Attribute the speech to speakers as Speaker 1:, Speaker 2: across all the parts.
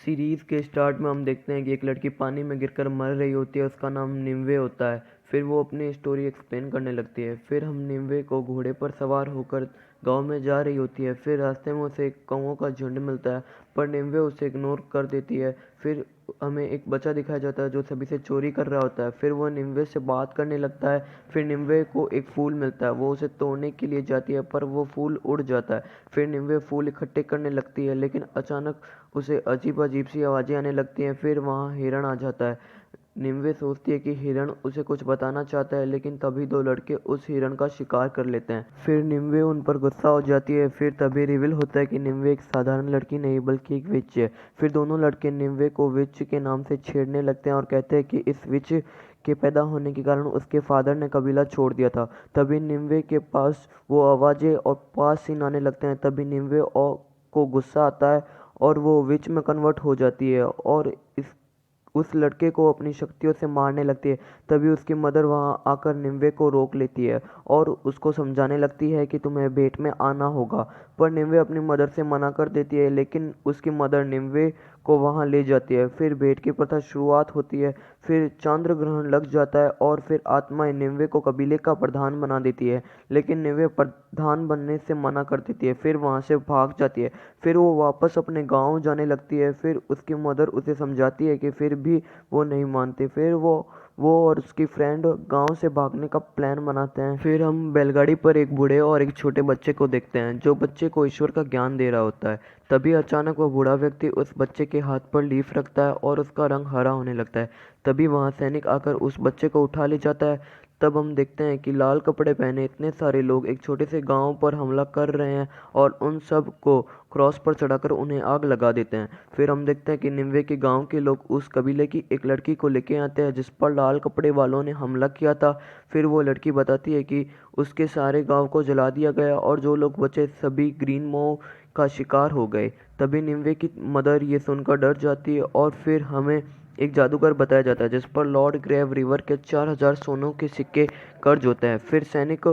Speaker 1: Series के start में हम देखते हैं कि एक लड़की पानी में गिरकर मर रही होती है। उसका नाम निम्वे होता है। फिर वो अपनी स्टोरी एक्सप्लेन करने लगती है। फिर हम निम्वे को घोड़े पर सवार होकर गांव में जा रही होती है। फिर रास्ते में उसे एक कौवों का झुंड मिलता है, पर निम्वे उसे इग्नोर कर देती है। फिर हमें एक बच्चा दिखाया जाता है जो सभी से चोरी कर रहा होता है। फिर वो निम्वे से बात करने लगता है। फिर निम्वे को एक फूल मिलता है, वो उसे तोड़ने के लिए जाती है, पर वो फूल उड़ जाता है। फिर निम्वे फूल इकट्ठे करने लगती है, लेकिन अचानक उसे अजीब अजीब सी आवाज़ें आने लगती हैं। फिर वहाँ हिरण आ जाता है। निम्वे सोचती है कि हिरण उसे कुछ बताना चाहता है, लेकिन तभी दो लड़के उस हिरण का शिकार कर लेते हैं। फिर निम्वे उन पर गुस्सा हो जाती है। फिर तभी रिवील होता है कि निम्वे एक साधारण लड़की नहीं बल्कि एक विच है। फिर दोनों लड़के निम्वे को विच के नाम से छेड़ने लगते हैं और कहते हैं कि इस विच के पैदा होने के कारण उसके फादर ने कबीला छोड़ दिया था। तभी निम्वे के पास वो आवाज़ें और पास सीन आने लगते हैं। तभी निम्वे और को गुस्सा आता है और वो विच में कन्वर्ट हो जाती है और इस उस लड़के को अपनी शक्तियों से मारने लगती है। तभी उसकी मदर वहां आकर निम्वे को रोक लेती है और उसको समझाने लगती है कि तुम्हें भेंट में आना होगा, पर निम्वे अपनी मदर से मना कर देती है। लेकिन उसकी मदर निम्वे को वहां ले जाती है। फिर भेंट की प्रथा शुरुआत होती है। फिर चंद्र ग्रहण लग जाता है और फिर आत्माएं निम्वे को कबीले का प्रधान बना देती है, लेकिन निम्वे प्रधान बनने से मना कर देती है। फिर वहां से भाग जाती है। फिर वो वापस अपने गांव जाने लगती है। फिर उसकी मदर उसे समझाती है कि फिर भी वो नहीं मानते। फिर वो और उसकी फ्रेंड गांव से भागने का प्लान बनाते हैं। फिर हम बैलगाड़ी पर एक बूढ़े और एक छोटे बच्चे को देखते हैं जो बच्चे को ईश्वर का ज्ञान दे रहा होता है। तभी अचानक वह बूढ़ा व्यक्ति उस बच्चे के हाथ पर लीफ रखता है और उसका रंग हरा होने लगता है। तभी वहां सैनिक आकर उस बच्चे को उठा ले जाता है। तब हम देखते हैं कि लाल कपड़े पहने इतने सारे लोग एक छोटे से गांव पर हमला कर रहे हैं और उन सब को क्रॉस पर चढ़ाकर उन्हें आग लगा देते हैं। फिर हम देखते हैं कि निम्वे के गांव के लोग उस कबीले की एक लड़की को लेके आते हैं जिस पर लाल कपड़े वालों ने हमला किया था। फिर वो लड़की बताती है कि उसके सारे गांव को जला दिया गया और जो लोग बचे सभी ग्रीन मोह का शिकार हो गए। तभी निम्वे की मदर ये सुनकर डर जाती है और फिर हमें एक जादूगर बताया जाता है जिस पर लॉर्ड ग्रेव रिवर के 4000 सोनों के सिक्के कर्ज होते हैं। फिर सैनिक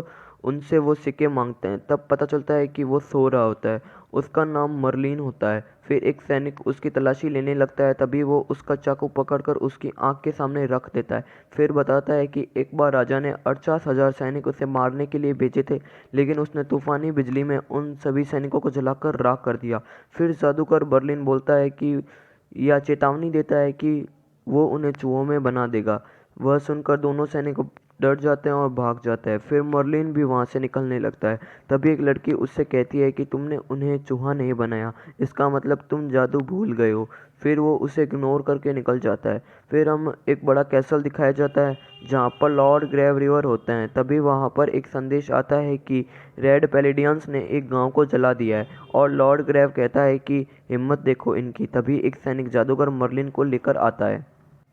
Speaker 1: उनसे वो सिक्के मांगते हैं। तब पता चलता है कि वो सो रहा होता है। उसका नाम मर्लिन होता है। फिर एक सैनिक उसकी तलाशी लेने लगता है। तभी वो उसका चाकू पकड़कर उसकी आंख के सामने रख देता है। फिर बताता है कि एक बार राजा ने 50,000 सैनिक उसे मारने के लिए भेजे थे, लेकिन उसने तूफानी बिजली में उन सभी सैनिकों को जलाकर राख कर दिया। फिर जादूगर बर्लिन बोलता है कि या चेतावनी देता है कि वो उन्हें चूहों में बना देगा। वह सुनकर दोनों सैनिक डर जाते हैं और भाग जाते हैं। फिर मर्लिन भी वहां से निकलने लगता है। तभी एक लड़की उससे कहती है कि तुमने उन्हें चूहा नहीं बनाया, इसका मतलब तुम जादू भूल गए हो। फिर वो उसे इग्नोर करके निकल जाता है। फिर हम एक बड़ा कैसल दिखाया जाता है जहाँ पर लॉर्ड ग्रेव रिवर होते हैं। तभी वहाँ पर एक संदेश आता है कि रेड पैलेडियंस ने एक गांव को जला दिया है और लॉर्ड ग्रेव कहता है कि हिम्मत देखो इनकी। तभी एक सैनिक जादूगर मर्लिन को लेकर आता है।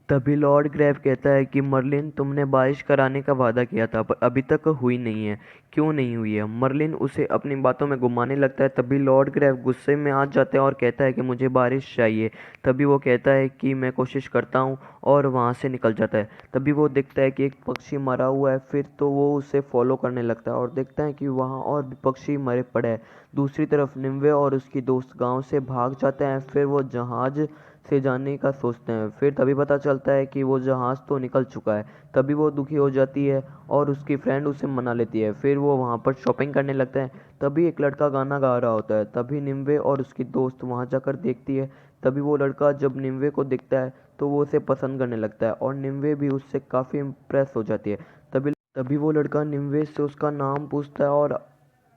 Speaker 1: तभी लॉर्ड ग्रेव कहता है कि मर्लिन, तुमने बारिश कराने का वादा किया था पर अभी तक हुई नहीं है, क्यों नहीं हुई है? मर्लिन उसे अपनी बातों में घुमाने लगता है। तभी लॉर्ड ग्रेव गुस्से में आ जाता है और कहता है कि मुझे बारिश चाहिए। तभी वो कहता है कि मैं कोशिश करता हूँ और वहाँ से निकल जाता है। तभी वो देखता है कि एक पक्षी मरा हुआ है। फिर तो वो उसे फॉलो करने लगता है और देखता है कि वहाँ और भी पक्षी मरे पड़े हैं। दूसरी तरफ निम्वे और उसकी दोस्त गाँव से भाग जाते हैं। फिर वो जहाज से जाने का सोचते हैं। फिर तभी पता चलता है कि वो जहाज़ तो निकल चुका है। तभी वो दुखी हो जाती है और उसकी फ्रेंड उसे मना लेती है। फिर वो वहाँ पर शॉपिंग करने लगते हैं। तभी एक लड़का गाना गा रहा होता है। तभी निम्वे और उसकी दोस्त वहाँ जाकर देखती है। तभी वो लड़का जब निम्वे को देखता है तो वो उसे पसंद करने लगता है और निम्वे भी उससे काफ़ी इम्प्रेस हो जाती है। तभी तभी वो लड़का निम्वे से उसका नाम पूछता है और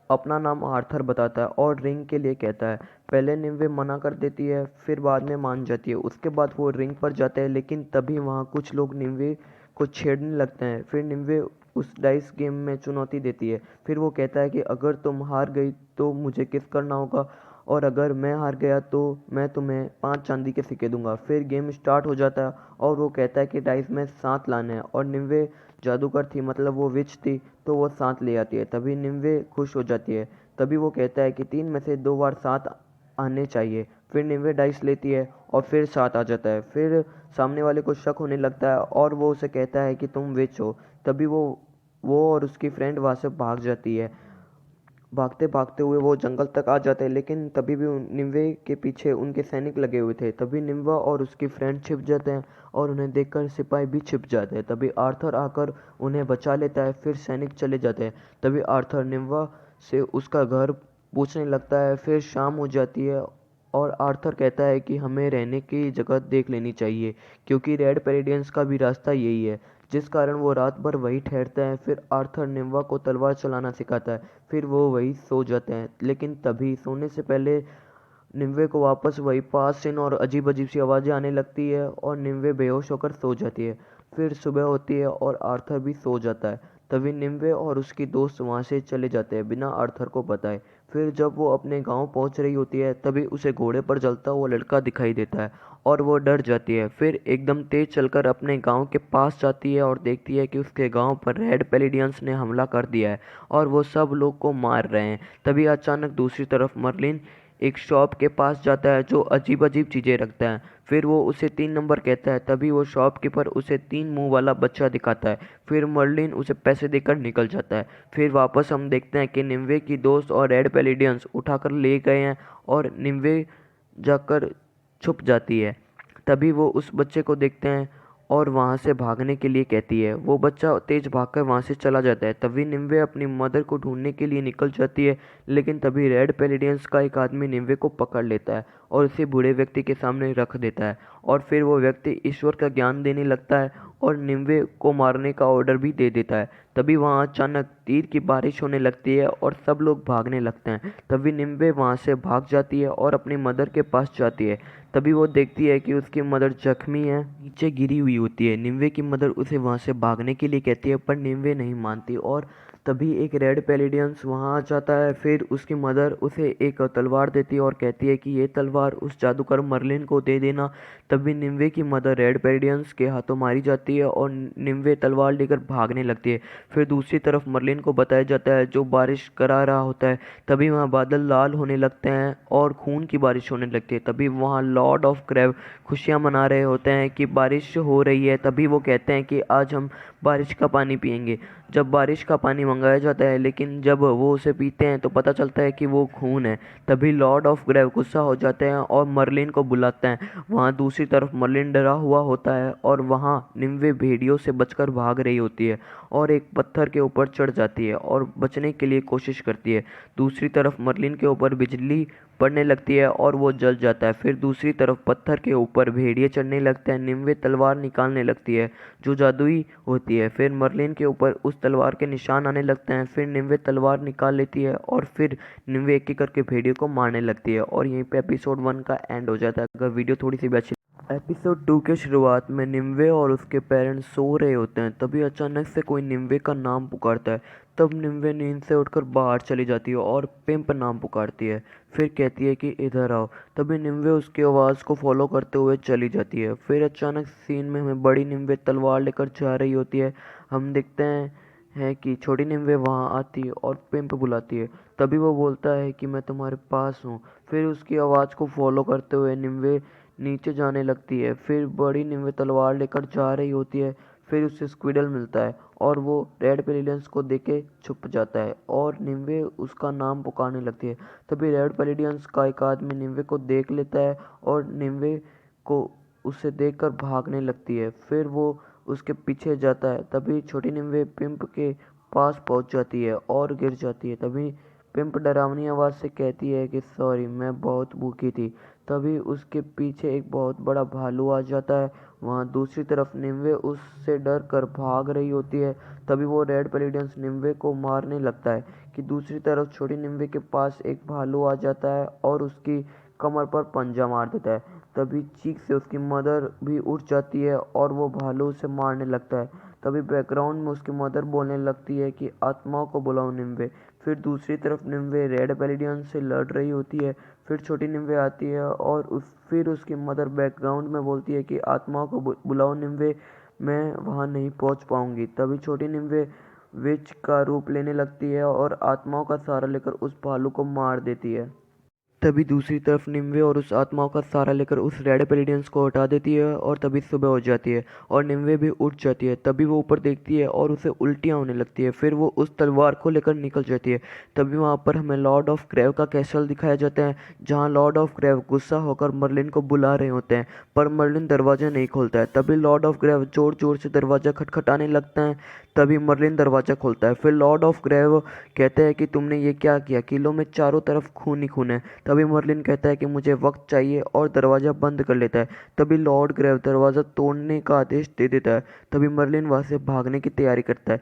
Speaker 1: अपना नाम आर्थर बताता है और रिंग के लिए कहता है। पहले निम्वे मना कर देती है, फिर बाद में मान जाती है। उसके बाद वो रिंग पर जाते हैं, लेकिन तभी वहाँ कुछ लोग निम्वे को छेड़ने लगते हैं। फिर निम्वे उस डाइस गेम में चुनौती देती है। फिर वो कहता है कि अगर तुम हार गई तो मुझे किस करना होगा, और अगर मैं हार गया तो मैं तुम्हें 5 चांदी के सिक्के दूंगा। फिर गेम स्टार्ट हो जाता है और वो कहता है कि डाइस में 7 लाने हैं और निम्वे जादूगर थी, मतलब वो विच थी, तो वो 7 ले आती है। तभी निम्वे खुश हो जाती है। तभी वो कहता है कि 3 में से 2 बार 7 आने चाहिए। फिर निम्वे डाइस लेती है और फिर 7 आ जाता है। फिर सामने वाले को शक होने लगता है और वो उसे कहता है कि तुम विच हो। तभी वो और उसकी फ्रेंड वहाँ से भाग जाती है। भागते भागते हुए वो जंगल तक आ जाते हैं, लेकिन तभी भी निम्वे के पीछे उनके सैनिक लगे हुए थे। तभी निम्वा और उसकी फ्रेंड छिप जाते हैं और उन्हें देखकर सिपाही भी छिप जाते हैं। तभी आर्थर आकर उन्हें बचा लेता है। फिर सैनिक चले जाते हैं। तभी आर्थर निम्वा से उसका घर पूछने लगता है। फिर शाम हो जाती है और आर्थर कहता है कि हमें रहने की जगह देख लेनी चाहिए, क्योंकि रेड पेरिडियंस का भी रास्ता यही है, जिस कारण वो रात भर वहीं ठहरते हैं। फिर आर्थर निम्वा को तलवार चलाना सिखाता है। फिर वो वहीं सो जाते हैं, लेकिन तभी सोने से पहले निम्वे को वापस वही पास सीन और अजीब अजीब सी आवाज़ें आने लगती है और निम्वे बेहोश होकर सो जाती है। फिर सुबह होती है और आर्थर भी सो जाता है। तभी निम्वे और उसकी दोस्त वहाँ से चले जाते हैं बिना आर्थर को बताए। फिर जब वो अपने गांव पहुँच रही होती है, तभी उसे घोड़े पर चलता हुआ लड़का दिखाई देता है और वो डर जाती है। फिर एकदम तेज चलकर अपने गांव के पास जाती है और देखती है कि उसके गांव पर रेड पेलिडियंस ने हमला कर दिया है और वो सब लोग को मार रहे हैं। तभी अचानक दूसरी तरफ मर्लिन एक शॉप के पास जाता है जो अजीब अजीब चीज़ें रखता है। फिर वो उसे 3 नंबर कहता है। तभी वो शॉपकीपर उसे 3 मुंह वाला बच्चा दिखाता है। फिर मर्लिन उसे पैसे देकर निकल जाता है। फिर वापस हम देखते हैं कि निम्वे की दोस्त और रेड पेलिडियंस उठाकर ले गए हैं और निम्वे जाकर छुप जाती है। तभी वो उस बच्चे को देखते हैं और वहाँ से भागने के लिए कहती है। वो बच्चा तेज भागकर वहाँ से चला जाता है। तभी निम्वे अपनी मदर को ढूंढने के लिए निकल जाती है, लेकिन तभी रेड पेलिडियंस का एक आदमी निम्वे को पकड़ लेता है और उसे बूढ़े व्यक्ति के सामने रख देता है और फिर वो व्यक्ति ईश्वर का ज्ञान देने लगता है और निम्वे को मारने का ऑर्डर भी दे देता है। तभी वहाँ अचानक तीर की बारिश होने लगती है और सब लोग भागने लगते हैं। तभी निम्वे वहाँ से भाग जाती है और अपनी मदर के पास जाती है। तभी वो देखती है कि उसकी मदर जख्मी है, नीचे गिरी हुई होती है। निम्वे की मदर उसे वहाँ से भागने के लिए कहती है, पर निम्वे नहीं मानती और तभी एक रेड पेलिडियंस वहाँ आ जाता है। फिर उसकी मदर उसे एक तलवार देती है और कहती है कि ये तलवार उस जादूगर मर्लिन को दे देना। तभी निम्वे की मदर रेड पेलिडियंस के हाथों मारी जाती है और निम्वे तलवार लेकर भागने लगती है। फिर दूसरी तरफ मर्लिन को बताया जाता है जो बारिश करा रहा होता है। तभी वहाँ बादल लाल होने लगते हैं और खून की बारिश होने लगती है। तभी वहाँ लॉर्ड ऑफ क्रैब खुशियाँ मना रहे होते हैं कि बारिश हो रही है। तभी वो कहते हैं कि आज हम बारिश का पानी पियेंगे। जब बारिश का पानी मंगाया जाता है, लेकिन जब वो उसे पीते हैं तो पता चलता है कि वो खून है। तभी लॉर्ड ऑफ ग्रेव गुस्सा हो जाते हैं और मर्लिन को बुलाते हैं। वहाँ दूसरी तरफ मर्लिन डरा हुआ होता है और वहाँ निम्वे भेड़ियों से बचकर भाग रही होती है और एक पत्थर के ऊपर चढ़ जाती है और बचने के लिए कोशिश करती है। दूसरी तरफ मर्लिन के ऊपर बिजली पड़ने लगती है और वो जल जाता है। फिर दूसरी तरफ पत्थर के ऊपर भेड़िए चढ़ने लगते हैं। निम्वे तलवार निकालने लगती है जो जादुई होती है। फिर मर्लिन के ऊपर उस तलवार के निशान आने लगते हैं। फिर निम्वे तलवार निकाल लेती है और फिर निम्वे एक एक करके भेड़ियों को मारने लगती है और यहीं पे एपिसोड 1 का एंड हो जाता है। अगर वीडियो थोड़ी सी भी अच्छी, एपिसोड 2 के शुरुआत में निम्वे और उसके पेरेंट्स सो रहे होते हैं। तभी अचानक से कोई निम्वे का नाम पुकारता है। तब निम्वे नींद से उठकर बाहर चली जाती है और पिंप नाम पुकारती है। फिर कहती है कि इधर आओ। तभी निम्वे उसकी आवाज़ को फॉलो करते हुए चली जाती है। फिर अचानक सीन में हमें बड़ी निम्वे तलवार लेकर जा रही होती है। हम देखते हैं कि छोटी निम्वे वहाँ आती है और पिंप बुलाती है। तभी वो बोलता है कि मैं तुम्हारे पास हूँ। फिर उसकी आवाज़ को फॉलो करते हुए निम्वे नीचे जाने लगती है। फिर बड़ी निम्वे तलवार लेकर जा रही होती है। फिर उसे स्क्विडल मिलता है और वो रेड पेलिडियंस को देके छुप जाता है और निम्वे उसका नाम पुकारने लगती है। तभी रेड पेलिडियंस का एक आदमी निम्वे को देख लेता है और निम्वे को उसे देखकर भागने लगती है। फिर वो उसके पीछे जाता है। तभी छोटी निम्वे पिंप के पास पहुंच जाती है और गिर जाती है। तभी पिंप डरावनी आवाज़ से कहती है कि सॉरी, मैं बहुत भूखी थी। तभी उसके पीछे एक बहुत बड़ा भालू आ जाता है। वहाँ दूसरी तरफ निम्वे उससे डर कर भाग रही होती है। तभी वो रेड पेलिडियंस निम्वे को मारने लगता है कि दूसरी तरफ छोटी निम्वे के पास एक भालू आ जाता है और उसकी कमर पर पंजा मार देता है। तभी चीख से उसकी मदर भी उठ जाती है और वो भालू उसे मारने लगता है। तभी बैकग्राउंड में उसकी मदर बोलने लगती है कि आत्माओं को बुलाओ निम्वे। फिर दूसरी तरफ निम्वे रेड पेलिडियन से लड़ रही होती है। फिर छोटी निम्वे आती है और फिर उसकी मदर बैकग्राउंड में बोलती है कि आत्माओं को बुलाओ निम्वे, मैं वहाँ नहीं पहुँच पाऊँगी। तभी छोटी निम्वे विच का रूप लेने लगती है और आत्माओं का सहारा लेकर उस भालू को मार देती है। तभी दूसरी तरफ निम्वे और उस आत्माओं का सहारा लेकर उस रेड पेलिडियंस को हटा देती है और तभी सुबह हो जाती है और निम्वे भी उठ जाती है। तभी वो ऊपर देखती है और उसे उल्टियाँ होने लगती है। फिर वो उस तलवार को लेकर निकल जाती है। तभी वहाँ पर हमें लॉर्ड ऑफ ग्रेव का कैसल दिखाया जाता है, जहाँ लॉर्ड ऑफ ग्रेव गुस्सा होकर मर्लिन को बुला रहे होते हैं, पर मर्लिन दरवाजा नहीं खोलता है। तभी लॉर्ड ऑफ ग्रेव जोर जोर से दरवाजा खटखटाने लगता है। तभी मर्लिन दरवाजा खोलता है। फिर लॉर्ड ऑफ ग्रेव कहते हैं कि तुमने ये क्या किया, किलों में चारों तरफ खून ही खून है। तभी मर्लिन कहता है कि मुझे वक्त चाहिए और दरवाज़ा बंद कर लेता है। तभी लॉर्ड ग्रेव दरवाज़ा तोड़ने का आदेश दे देता है। तभी मर्लिन वहाँ से भागने की तैयारी करता है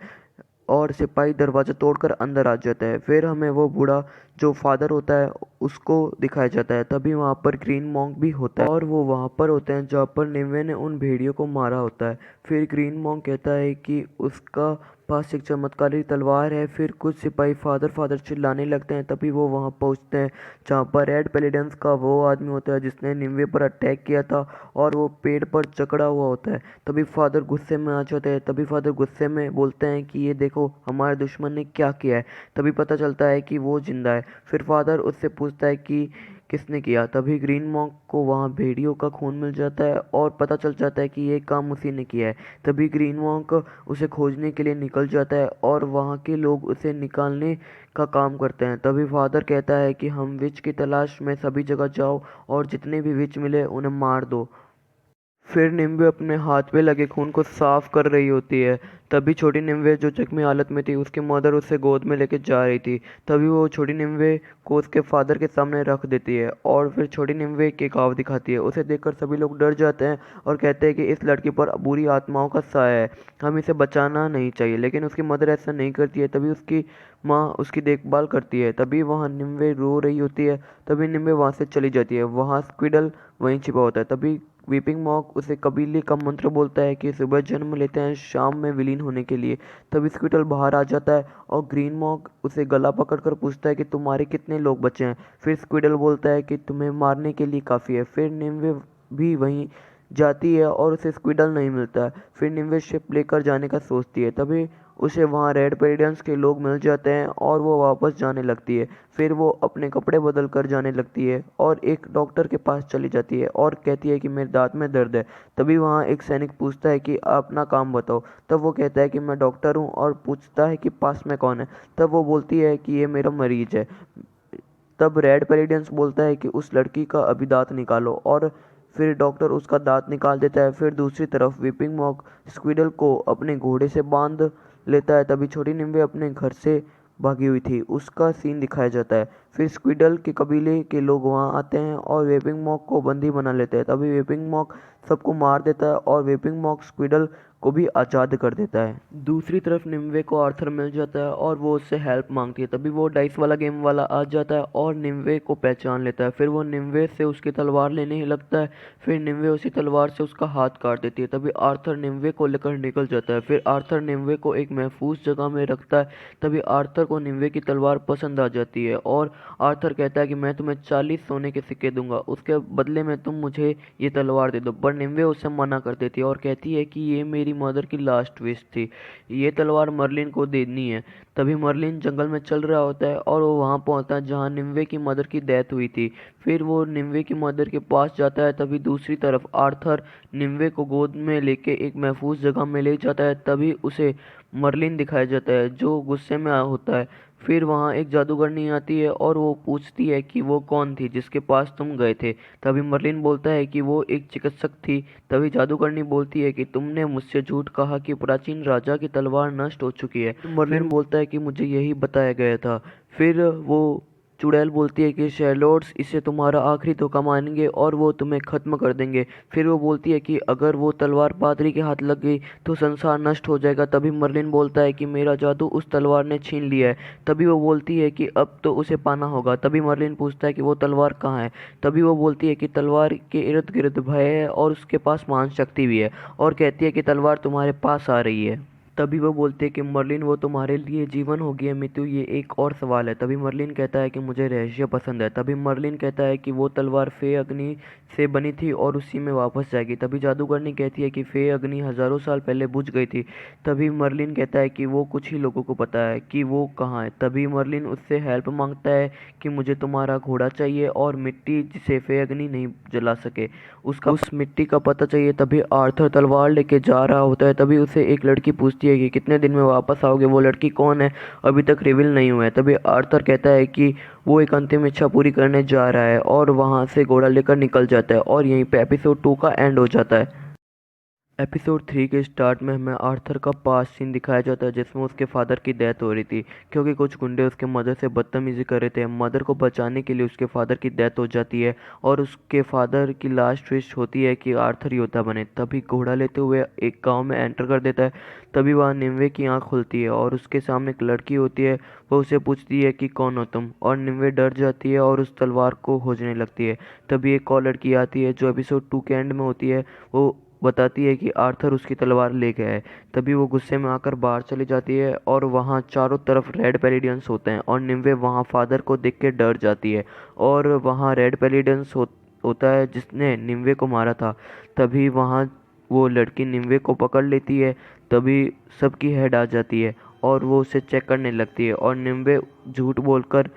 Speaker 1: और सिपाही दरवाज़ा तोड़कर अंदर आ जाता है। फिर हमें वो बूढ़ा जो फादर होता है उसको दिखाया जाता है। तभी वहाँ पर ग्रीन मॉन्क भी होता है और वो वहाँ पर होते हैं जहाँ पर निम्वे ने उन भेड़ियों को मारा होता है। फिर ग्रीन मॉन्क कहता है कि उसका पास एक चमत्कारी तलवार है। फिर कुछ सिपाही फादर फादर चिल्लाने लगते हैं। तभी वो वहाँ पहुँचते हैं जहाँ पर रेड पेलिडेंस का वो आदमी होता है जिसने निम्वे पर अटैक किया था और वो पेड़ पर जकड़ा हुआ होता है। तभी फादर गुस्से में आ जाते हैं। तभी फादर गुस्से में बोलते हैं कि ये देखो हमारे दुश्मन ने क्या किया है। तभी पता चलता है कि वो जिंदा है। फिर फादर उससे पूछता है कि किसने किया। तभी ग्रीन मॉन्क को वहाँ भेड़ियों का खून मिल जाता है और पता चल जाता है कि ये काम उसी ने किया है। तभी ग्रीन मॉन्क उसे खोजने के लिए निकल जाता है और वहाँ के लोग उसे निकालने का काम करते हैं। तभी फादर कहता है कि हम विच की तलाश में सभी जगह जाओ और जितने भी विच मिले उन्हें मार दो। फिर निम्बे अपने हाथ पे लगे खून को साफ कर रही होती है। तभी छोटी निम्बे जो जख्मी हालत में थी उसकी मदर उसे गोद में लेके जा रही थी। तभी वो छोटी निम्बे को उसके फादर के सामने रख देती है और फिर छोटी निम्बे के घाव दिखाती है। उसे देखकर सभी लोग डर जाते हैं और कहते हैं कि इस लड़की पर बुरी आत्माओं का साया है, हम इसे बचाना नहीं चाहिए। लेकिन उसकी मदर ऐसा नहीं करती है। तभी उसकी माँ उसकी देखभाल करती है। तभी वहाँ निम्बे रो रही होती है। तभी निम्बे वहाँ से चली जाती है। वहाँ स्क्विडल वहीं छिपा होता है। तभी वीपिंग मॉक उसे कबीले का मंत्र बोलता है कि सुबह जन्म लेते हैं शाम में विलीन होने के लिए। तब स्क्विटल बाहर आ जाता है और ग्रीन मॉक उसे गला पकड़कर पूछता है कि तुम्हारे कितने लोग बचे हैं। फिर स्क्विडल बोलता है कि तुम्हें मारने के लिए काफ़ी है। फिर निम्वे भी वहीं जाती है और उसे स्क्विडल नहीं मिलता है। फिर निम्वे शिप लेकर जाने का सोचती है। तभी उसे वहाँ रेड पेरिडियंस के लोग मिल जाते हैं और वो वापस जाने लगती है। फिर वो अपने कपड़े बदल कर जाने लगती है और एक डॉक्टर के पास चली जाती है और कहती है कि मेरे दांत में दर्द है। तभी वहाँ एक सैनिक पूछता है कि आप अपना काम बताओ। तब वो कहता है कि मैं डॉक्टर हूँ और पूछता है कि पास में कौन है। तब वो बोलती है कि ये मेरा मरीज है। तब रेड पेरिडियंस बोलता है कि उस लड़की का अभी दांत निकालो और फिर डॉक्टर उसका दांत निकाल देता है। फिर दूसरी तरफ वीपिंग मॉक स्क्विडल को अपने घोड़े से बांध लेता है। तभी छोटी निम्बे अपने घर से भागी हुई थी उसका सीन दिखाया जाता है। फिर स्क्विडल के कबीले के लोग वहां आते हैं और वेपिंग मॉक को बंदी बना लेते हैं। तभी वेपिंग मॉक सबको मार देता है और वेपिंग मॉक स्क्विडल को भी आज़ाद कर देता है। दूसरी तरफ निम्वे को आर्थर मिल जाता है और वो उससे हेल्प मांगती है। तभी वो डाइस वाला गेम वाला आ जाता है और निम्वे को पहचान लेता है। फिर वो निम्वे से उसकी तलवार लेने ही लगता है। फिर निम्वे उसी तलवार से उसका हाथ काट देती है। तभी आर्थर निम्वे को लेकर निकल जाता है। फिर आर्थर निम्वे को एक महफूज जगह में रखता है। तभी आर्थर को निम्वे की तलवार पसंद आ जाती है और आर्थर कहता है कि मैं तुम्हें 40 सोने के सिक्के दूंगा, उसके बदले में तुम मुझे ये तलवार दे दो। पर निम्वे उसे मना कर देती है और कहती है कि ये मेरी मदर की लास्ट विश थी, ये तलवार मर्लिन को देनी है। तभी मर्लिन जंगल में चल रहा होता है और वो वहाँ पहुँचता है जहाँ निम्वे की मदर की डेथ हुई थी। फिर वो निम्वे की मदर के पास जाता है। तभी दूसरी तरफ आर्थर निम्वे को गोद में लेके एक महफूज जगह में ले जाता है। तभी उसे मर्लिन दिखाया जाता है जो गुस्से में होता है। फिर वहाँ एक जादूगरनी आती है और वो पूछती है कि वो कौन थी जिसके पास तुम गए थे। तभी मर्लिन बोलता है कि वो एक चिकित्सक थी। तभी जादूगरनी बोलती है कि तुमने मुझसे झूठ कहा कि प्राचीन राजा की तलवार नष्ट हो चुकी है। मर्लिन बोलता है कि मुझे यही बताया गया था। फिर वो चुड़ैल बोलती है कि शेरलॉर्ड्स इसे तुम्हारा आखिरी धोखा मानेंगे और वो तुम्हें ख़त्म कर देंगे। फिर वो बोलती है कि अगर वो तलवार पादरी के हाथ लग गई तो संसार नष्ट हो जाएगा। तभी मर्लिन बोलता है कि मेरा जादू उस तलवार ने छीन लिया है। तभी वो बोलती है कि अब तो उसे पाना होगा। तभी मर्लिन पूछता है कि वो तलवार कहाँ है। तभी वो बोलती है कि तलवार के इर्द गिर्द भय है और उसके पास महान शक्ति भी है और कहती है कि तलवार तुम्हारे पास आ रही है। तभी वो बोलती है कि मर्लिन वो तुम्हारे लिए जीवन हो गया मितु, ये एक और सवाल है। तभी मर्लिन कहता है कि मुझे रहस्य पसंद है। तभी मर्लिन कहता है कि वो तलवार फे अग्नि से बनी थी और उसी में वापस जाएगी। तभी जादूगरनी कहती है कि फे अग्नि हजारों साल पहले बुझ गई थी। तभी मर्लिन कहता है कि वो कुछ ही लोगों को पता है कि वो कहाँ है। तभी मर्लिन उससे हेल्प मांगता है कि मुझे तुम्हारा घोड़ा चाहिए और मिट्टी जिसे फे अग्नि नहीं जला सके, उसका उस मिट्टी का पता चाहिए। तभी आर्थर तलवार लेके जा रहा होता है। तभी उसे एक लड़की पूछती है कि कितने दिन में वापस आओगे। वो लड़की कौन है, अभी तक रिवील नहीं हुआ है। तभी आर्थर कहता है कि वो एक अंतिम इच्छा पूरी करने जा रहा है और वहाँ से घोड़ा लेकर निकल जाता है। और यहीं पे एपिसोड 2 का एंड हो जाता है। एपिसोड 3 के स्टार्ट में हमें आर्थर का पास्ट सीन दिखाया जाता है जिसमें उसके फादर की डेथ हो रही थी क्योंकि कुछ गुंडे उसके मदर से बदतमीजी कर रहे थे। मदर को बचाने के लिए उसके फादर की डेथ हो जाती है और उसके फादर की लास्ट विश होती है कि आर्थर योद्धा बने। तभी घोड़ा लेते हुए एक गांव में एंटर कर देता है। तभी वहाँ निम्वे की आँख खुलती है और उसके सामने एक लड़की होती है। वो उसे पूछती है कि कौन हो तुम, और निम्वे डर जाती है और उस तलवार को खोजने लगती है। तभी एक और लड़की आती है जो एपिसोड 2 के एंड में होती है। वो बताती है कि आर्थर उसकी तलवार ले गया है। तभी वो गुस्से में आकर बाहर चली जाती है और वहाँ चारों तरफ रेड पेलिडियंस होते हैं और निम्वे वहाँ फादर को देख के डर जाती है और वहाँ रेड पेलिडियंस होता है जिसने निम्वे को मारा था। तभी वहाँ वो लड़की निम्वे को पकड़ लेती है। तभी सबकी हेड आ जाती है और वो उसे चेक करने लगती है और निम्वे झूठ बोलकर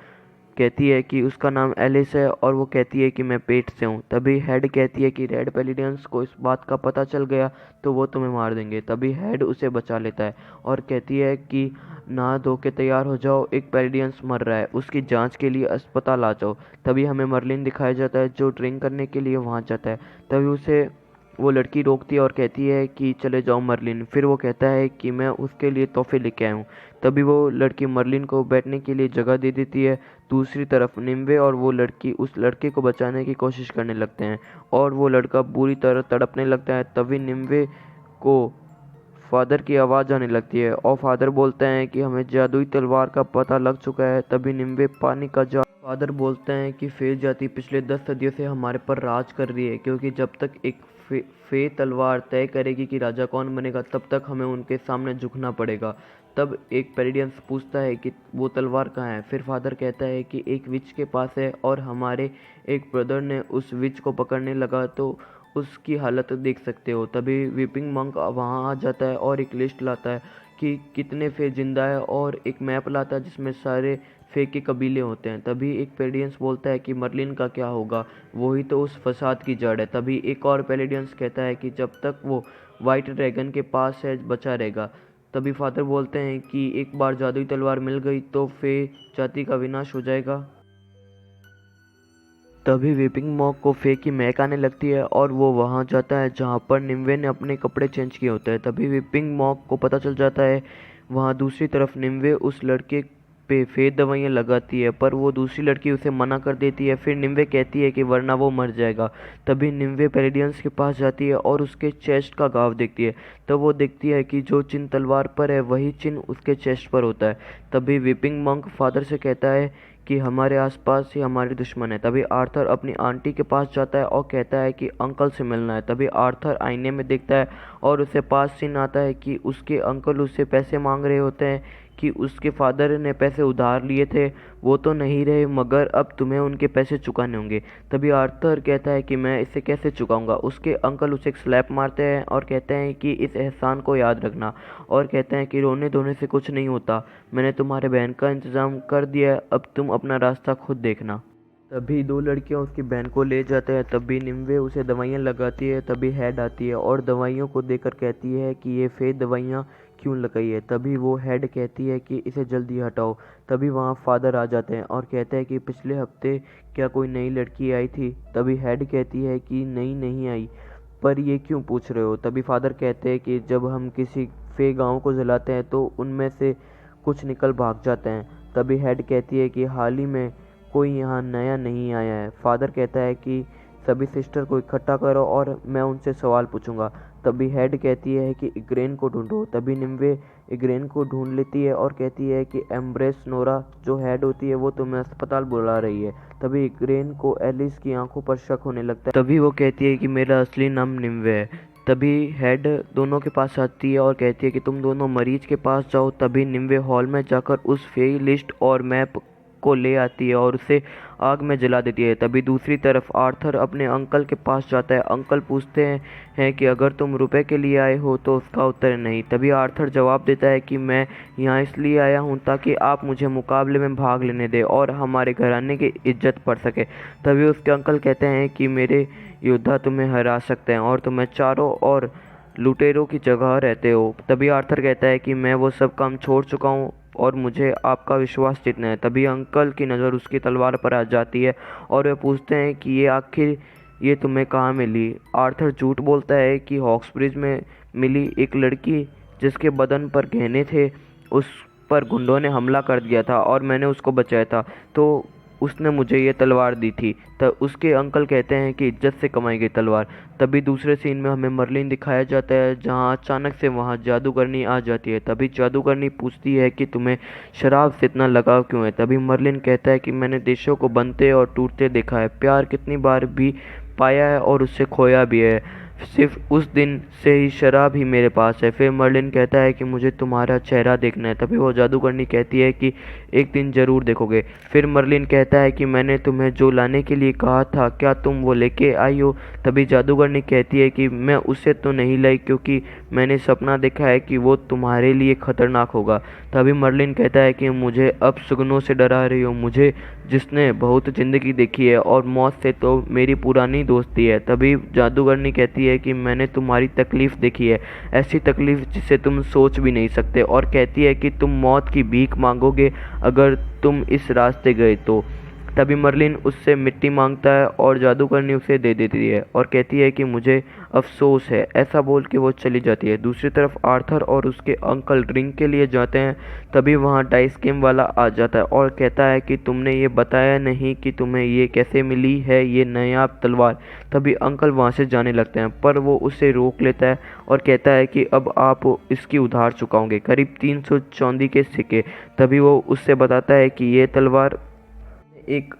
Speaker 1: कहती है कि उसका नाम एलिस है और वो कहती है कि मैं पेट से हूँ। तभी हेड कहती है कि रेड पेलिडियंस को इस बात का पता चल गया तो वो तुम्हें मार देंगे। तभी हेड उसे बचा लेता है और कहती है कि नहा धो के तैयार हो जाओ, एक पेलिडियंस मर रहा है, उसकी जांच के लिए अस्पताल आ जाओ। तभी हमें मर्लिन दिखाया जाता है जो ड्रिंक करने के लिए वहाँ जाता है। तभी उसे वो लड़की रोकती है और कहती है कि चले जाओ मर्लिन। फिर वो कहता है कि मैं उसके लिए तोहफे लेके आया हूँ। तभी वो लड़की मर्लिन को बैठने के लिए जगह दे देती है। दूसरी तरफ निम्वे और वो लड़की उस लड़के को बचाने की कोशिश करने लगते हैं और वो लड़का बुरी तरह तड़पने लगता है। तभी निम्वे को फादर की आवाज़ आने लगती है और फादर बोलते हैं कि हमें जादुई तलवार का पता लग चुका है। तभी निम्वे पानी का जार फादर बोलते हैं कि फे जाति पिछले 10 सदियों से हमारे पर राज कर रही है क्योंकि जब तक एक फे तलवार तय करेगी कि राजा कौन बनेगा तब तक हमें उनके सामने झुकना पड़ेगा। तब एक पेरिडियंस पूछता है कि वो तलवार कहाँ है। फिर फादर कहता है कि एक विच के पास है और हमारे एक ब्रदर ने उस विच को पकड़ने लगा तो उसकी हालत देख सकते हो। तभी वीपिंग मंक वहाँ आ जाता है और एक लिस्ट लाता है कि कितने फे जिंदा है और एक मैप लाता है जिसमें सारे फे के कबीले होते हैं। तभी एक पेलिडियंस बोलता है कि मर्लिन का क्या होगा, वही तो उस फसाद की जड़ है। तभी एक और पेलिडियंस कहता है कि जब तक वो वाइट ड्रैगन के पास है बचा रहेगा। तभी फादर बोलते हैं कि एक बार जादुई तलवार मिल गई तो फे जाति का विनाश हो जाएगा। तभी वीपिंग मॉक को फे की महक आने लगती है और वो वहाँ जाता है जहाँ पर निम्वे ने अपने कपड़े चेंज किए होते हैं। तभी वीपिंग मॉक को पता चल जाता है। वहाँ दूसरी तरफ निम्वे उस लड़के पे फे दवाइयाँ लगाती है पर वो दूसरी लड़की उसे मना कर देती है। फिर निम्वे कहती है कि वरना वो मर जाएगा। तभी निम्वे पेलिडियंस के पास जाती है और उसके चेस्ट का घाव देखती है। तब वो देखती है कि जो चिन्ह तलवार पर है वही चिन्ह उसके चेस्ट पर होता है। तभी वीपिंग मंक फादर से कहता है कि हमारे आसपास ही हमारे दुश्मन है। तभी आर्थर अपनी आंटी के पास जाता है और कहता है कि अंकल से मिलना है। तभी आर्थर आईने में देखता है और उसे पास सीन आता है कि उसके अंकल उससे पैसे मांग रहे होते हैं कि उसके फादर ने पैसे उधार लिए थे, वो तो नहीं रहे मगर अब तुम्हें उनके पैसे चुकाने होंगे। तभी आर्थर कहता है कि मैं इसे कैसे चुकाऊंगा। उसके अंकल उसे एक स्लैप मारते हैं और कहते हैं कि इस एहसान को याद रखना और कहते हैं कि रोने धोने से कुछ नहीं होता, मैंने तुम्हारे बहन का इंतज़ाम कर दिया है, अब तुम अपना रास्ता खुद देखना। तभी दो लड़कियां उसकी बहन को ले जाते हैं। तभी निम्वे उसे दवाइयां लगाती है। तभी हेड आती है और दवाइयों को देखकर कहती है कि ये फे दवाइयां क्यों लगाई है। तभी वो हेड कहती है कि इसे जल्दी हटाओ। तभी वहाँ फादर आ जाते हैं और कहते हैं कि पिछले हफ्ते क्या कोई नई लड़की आई थी। तभी हेड कहती है कि नई नहीं आई, पर ये क्यों पूछ रहे हो। तभी फादर कहते हैं कि जब हम किसी फे गाँव को जलाते हैं तो उनमें से कुछ निकल भाग जाते हैं। तभी हेड कहती है कि हाल ही में कोई यहाँ नया नहीं आया है। फादर कहता है कि सभी सिस्टर को इकट्ठा करो और मैं उनसे सवाल पूछूंगा। तभी हेड कहती है कि इग्रेन को ढूंढो। तभी निम्वे इग्रेन को ढूंढ लेती है और कहती है कि एम्ब्रेस नोरा जो हेड होती है वो तुम्हें अस्पताल बुला रही है। तभी इग्रेन को एलिस की आंखों पर शक होने लगता है। तभी वो कहती है कि मेरा असली नाम निम्वे है। तभी हेड दोनों के पास आती है और कहती है कि तुम दोनों मरीज के पास जाओ। तभी निम्वे हॉल में जाकर उस फेई लिस्ट और मैप को ले आती है और उसे आग में जला देती है। तभी दूसरी तरफ आर्थर अपने अंकल के पास जाता है। अंकल पूछते हैं कि अगर तुम रुपए के लिए आए हो तो उसका उत्तर है नहीं। तभी आर्थर जवाब देता है कि मैं यहाँ इसलिए आया हूँ ताकि आप मुझे मुकाबले में भाग लेने दें और हमारे घराने की इज्जत बढ़ सके। तभी उसके अंकल कहते हैं कि मेरे योद्धा तुम्हें हरा सकते हैं और तुम्हें चारों ओर लुटेरों की जगह रहते हो। तभी आर्थर कहता है कि मैं वो सब काम छोड़ चुका हूँ और मुझे आपका विश्वास जीतना है। तभी अंकल की नज़र उसकी तलवार पर आ जाती है और वे पूछते हैं कि ये तुम्हें कहाँ मिली। आर्थर झूठ बोलता है कि हॉक्सब्रिज में मिली एक लड़की जिसके बदन पर गहने थे, उस पर गुंडों ने हमला कर दिया था और मैंने उसको बचाया था, तो उसने मुझे ये तलवार दी थी। तब उसके अंकल कहते हैं कि इज्जत से कमाई गई तलवार। तभी दूसरे सीन में हमें मर्लिन दिखाया जाता है जहां अचानक से वहां जादूगरनी आ जाती है। तभी जादूगरनी पूछती है कि तुम्हें शराब से इतना लगाव क्यों है। तभी मर्लिन कहता है कि मैंने देशों को बनते और टूटते देखा है, प्यार कितनी बार भी पाया है और उससे खोया भी है, सिर्फ उस दिन से ही शराब ही मेरे पास है। फिर मर्लिन कहता है कि मुझे तुम्हारा चेहरा देखना है। तभी वो जादूगरनी कहती है कि एक दिन ज़रूर देखोगे। फिर मर्लिन कहता है कि मैंने तुम्हें जो लाने के लिए कहा था क्या तुम वो लेके आई हो। तभी जादूगरनी कहती है कि मैं उसे तो नहीं लाई क्योंकि मैंने सपना देखा है कि वो तुम्हारे लिए खतरनाक होगा। तभी मर्लिन कहता है कि मुझे अब सुगनों से डरा रही हो, मुझे जिसने बहुत ज़िंदगी देखी है और मौत से तो मेरी पुरानी दोस्ती है। तभी जादूगरनी कहती है कि मैंने तुम्हारी तकलीफ़ देखी है, ऐसी तकलीफ़ जिसे तुम सोच भी नहीं सकते, और कहती है कि तुम मौत की भीख मांगोगे अगर तुम इस रास्ते गए तो। तभी मर्लिन उससे मिट्टी मांगता है और जादूगरनी उसे दे देती है और कहती है कि मुझे अफसोस है। ऐसा बोल के वो चली जाती है। दूसरी तरफ आर्थर और उसके अंकल ड्रिंक के लिए जाते हैं। तभी वहाँ डाइस गेम वाला आ जाता है और कहता है कि तुमने ये बताया नहीं कि तुम्हें ये कैसे मिली है, ये नायाब तलवार। तभी अंकल वहाँ से जाने लगते हैं पर वो उसे रोक लेता है और कहता है कि अब आप इसकी उधार चुकाओगे, करीब 300 चांदी के सिक्के। तभी वो उससे बताता है कि ये तलवार एक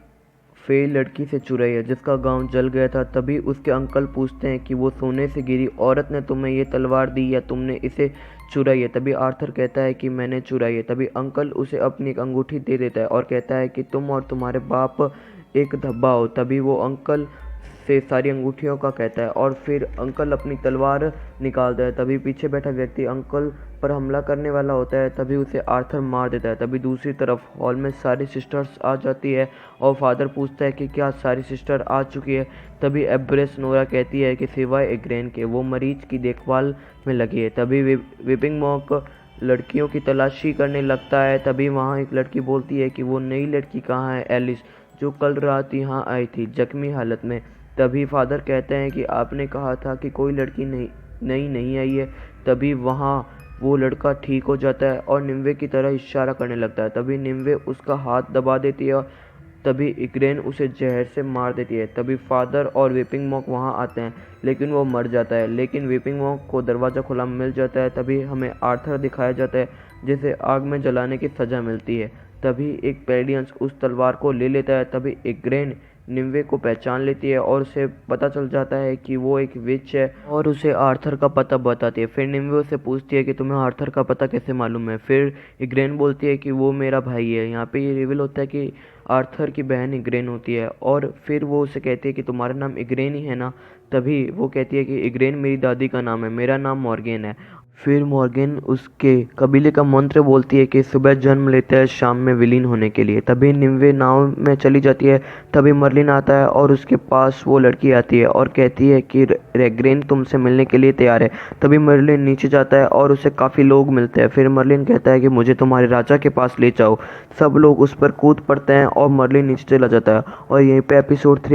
Speaker 1: फेई लड़की से चुराई है जिसका गांव जल गया था। तभी उसके अंकल पूछते हैं कि वो सोने से गिरी औरत ने तुम्हें ये तलवार दी या तुमने इसे चुराई है। तभी आर्थर कहता है कि मैंने चुराई है। तभी अंकल उसे अपनी एक अंगूठी दे देता है और कहता है कि तुम और तुम्हारे बाप एक धब्बा हो। तभी वो अंकल से सारी अंगूठियों का कहता है और फिर अंकल अपनी तलवार निकालता है। तभी पीछे बैठा व्यक्ति अंकल पर हमला करने वाला होता है, तभी उसे आर्थर मार देता है। तभी दूसरी तरफ हॉल में सारी सिस्टर्स आ जाती है और फादर पूछता है कि क्या सारी सिस्टर आ चुकी है। तभी एब्रेस नोरा कहती है कि सिवाय एग्रेन के वो मरीज की देखभाल में लगी है। तभी विपिंग मॉक लड़कियों की तलाशी करने लगता है। तभी वहाँ एक लड़की बोलती है कि वो नई लड़की कहाँ है, एलिस, जो कल रात यहाँ आई थी जख्मी हालत में। तभी फादर कहते हैं कि आपने कहा था कि कोई लड़की नहीं आई है। तभी वहाँ वो लड़का ठीक हो जाता है और निम्वे की तरह इशारा करने लगता है। तभी निम्वे उसका हाथ दबा देती है और तभी इग्रेन उसे जहर से मार देती है। तभी फादर और वीपिंग मॉक वहाँ आते हैं लेकिन वो मर जाता है, लेकिन वीपिंग मॉक को दरवाज़ा खुला मिल जाता है। तभी हमें आर्थर दिखाया जाता है जिसे आग में जलाने की सज़ा मिलती है। तभी एक पेरिडियंस उस तलवार को ले लेता है। तभी इग्रेन निम्वे को पहचान लेती है और उसे पता चल जाता है कि वो एक विच है और उसे आर्थर का पता बताती है। फिर निम्वे उसे पूछती है कि तुम्हें आर्थर का पता कैसे मालूम है। फिर इग्रेन बोलती है कि वो मेरा भाई है। यहाँ पे ये रिवील होता है कि आर्थर की बहन इग्रेन होती है और फिर वो उसे कहती है कि तुम्हारा नाम इग्रेन ही है ना। तभी वो कहती है कि इग्रेन मेरी दादी का नाम है, मेरा नाम मॉर्गेन है। फिर मॉर्गेन उसके कबीले का मंत्र बोलती है कि सुबह जन्म लेता है शाम में विलीन होने के लिए। तभी निम्वे नाव में चली जाती है। तभी मर्लिन आता है और उसके पास वो लड़की आती है और कहती है कि रेग्रेन तुमसे मिलने के लिए तैयार है। तभी मर्लिन नीचे जाता है और उसे काफ़ी लोग मिलते हैं। फिर मर्लिन कहता है कि मुझे तुम्हारे राजा के पास ले जाओ। सब लोग उस पर कूद पड़ते हैं और मर्लिन नीचे चला जाता है और यहीं पे एपिसोड 3